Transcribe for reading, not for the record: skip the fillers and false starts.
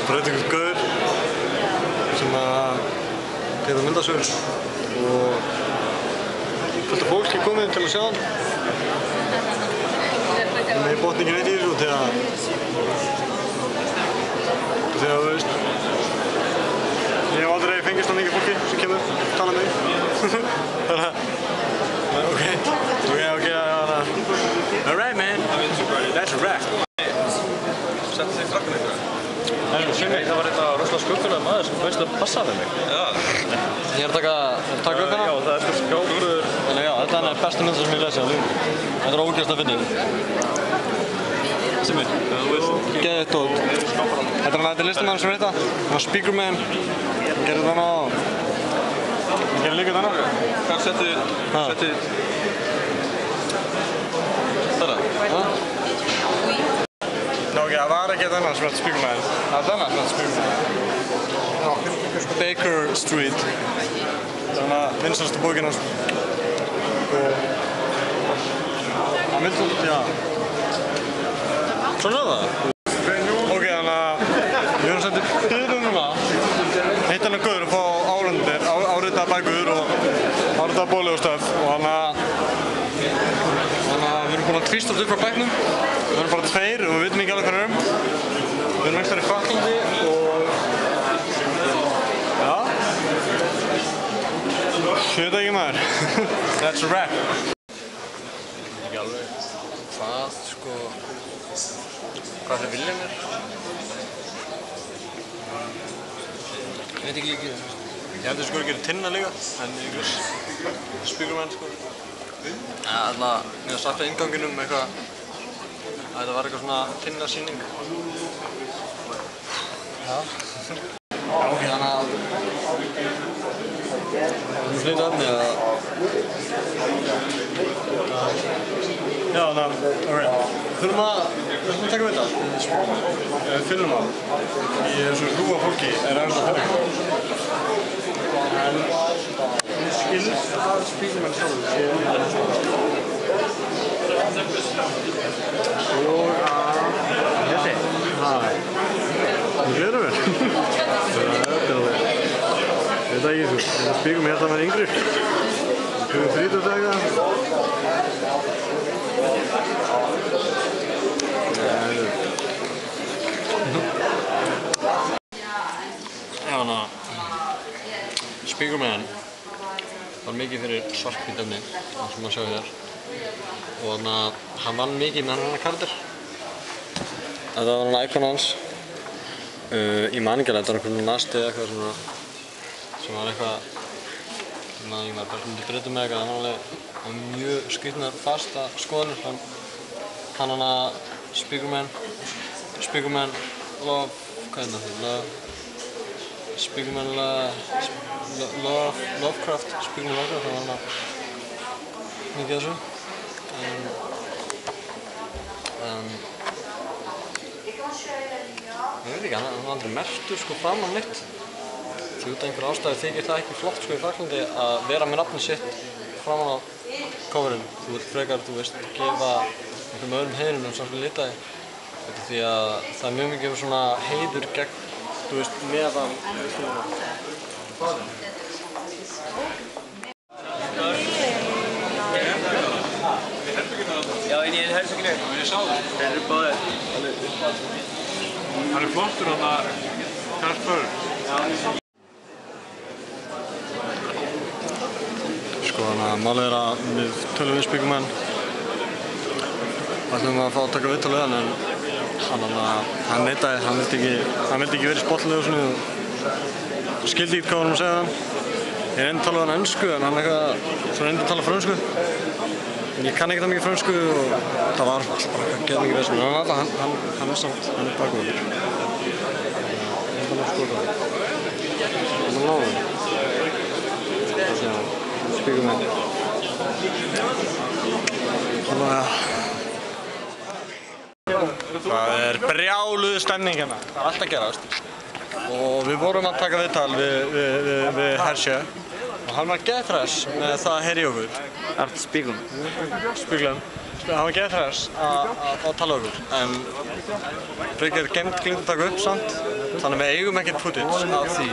Braut einhvern gaur sem að gera myndasögur og fullt af fólki komið til að sjá hann. En ég botni ekki neitt í þessu þegar þú veist, ég hef aldrei fengist á mikið fólki sem kemur og tala með mig. Okay. Alright, man. That's a wrap. Settu þig frakkan eitthvað? Það var eitthvað rosalega skuggulega maður sem bauðst að passa við mig. Já. Ég er að taka upp hana? Já, það er sko skápur. Þannig já, þetta er bestu mynda sem ég lesi á lífinu. Þetta er ógeðslega fyndið. Sem er? Geðveikt dót. Þetta er listamann sem þetta. Það var Speakerman. Hann gerði þarna á... Hann gerði líka þarna. Hvað settu... Þarna? Ok, það var ekki þarna sem þetta Speakerman. Það var þarna sem þetta Speakerman. Baker Street. Þannig að vinsælustu bókin hans. Hann vildi út, já. Svona er það? Ok, þannig að við erum sendið byrjum núna. Hitt hennar gaur að fá áritaða bækur og áritaða bóli og stöf. Og þannig að við erum búin að tvístast upp frá bæknum. Við erum bara tveir og við vitum ekki alveg hvað við erum. Við erum einhverjir í Frakklandi og... Já. Ég veit ekki maður. That's a wrap. Ekki alveg. Hvað, sko... Hvað þeir vilja mér? Ég veit ekki líka. Ég heldur sko að gera tinna líka, en einhvers Speakerman sko. Ja, alltaf, ég hef sagt á innganginum eitthvað að þetta var eitthvað svona tinnasýning. Já. Ok, þannig að... Þú flyttu efni eða... Já, þannig að... Alright. Við þurfum að taka við þetta. Við finnum það. Í þessu hrúa fólki er aðeins að finna. En... Ég skilst að Speakerman sjálf sé og að... Þessi? Það gleður mér. Ég veit ekki svo. Ég spíkum mér þetta með yngri. Við höfum þrítugsdaga. Já, þannig að Speakerman var mikið fyrir svarthvít efni, eins og maður sjá hér. Og þannig að hann vann mikið með hennar karakter. Þetta var hann íkon hans. Ég man ekki alveg, þetta var einhvern nasti eða eitthvað svona sem var eitthvað ég var bara myndi breyta með eitthvað, það var alveg mjög skrýtnar fasta skoðanir hann hana Speakerman Love, hvað er þetta? Speakerman Lovecraft, Speakerman Lovecraft, það var hana mikið þessu ég veit ekki, hann var aldrei merktur sko fram á neitt. Því út af einhver ástæðu þykir það ekki flott sko í Frakklandi að vera með nafnið sitt fram á coverinn. Þú vilt frekar, þú veist, gefa einhverjum öðrum heiðrinum svona litaði. Því að það er mjög mikið svona heiður gegn, þú veist, meðan Já, inn í einu herberginu. Ég sá það. Þeir eru báðir. Hann er flottur hann að Karlsbörn. Sko þannig að málið er að við tölum við Speakerman. Við ætlum að fá að taka viðtal við hann en hann neitaði, hann vildi ekki verið í spottleghúsinu og skildi ekki hvað hann að segja. Ég reyndi að tala við hann ensku en hann eitthvað svo reyndi að tala frönsku. En ég kann ekki það mikið frönsku og það var alltaf bara geð mikið vesen. En hann er samt, hann er bakvöldur. Ég ætla að skoða það. Ég ætla að ná það. Speakerman. Svona, ja. Það er brjáluð stemning hérna. Það er allt að gerast. Og við vorum að taka viðtal við Hershey. Og hann var geðhress með það að heyra í okkur. Speakerman. Speakerman. Það var geðþræs að fá að tala okkur, en frekar geymt gleymd að taka upp samt, þannig við eigum ekkert footage af því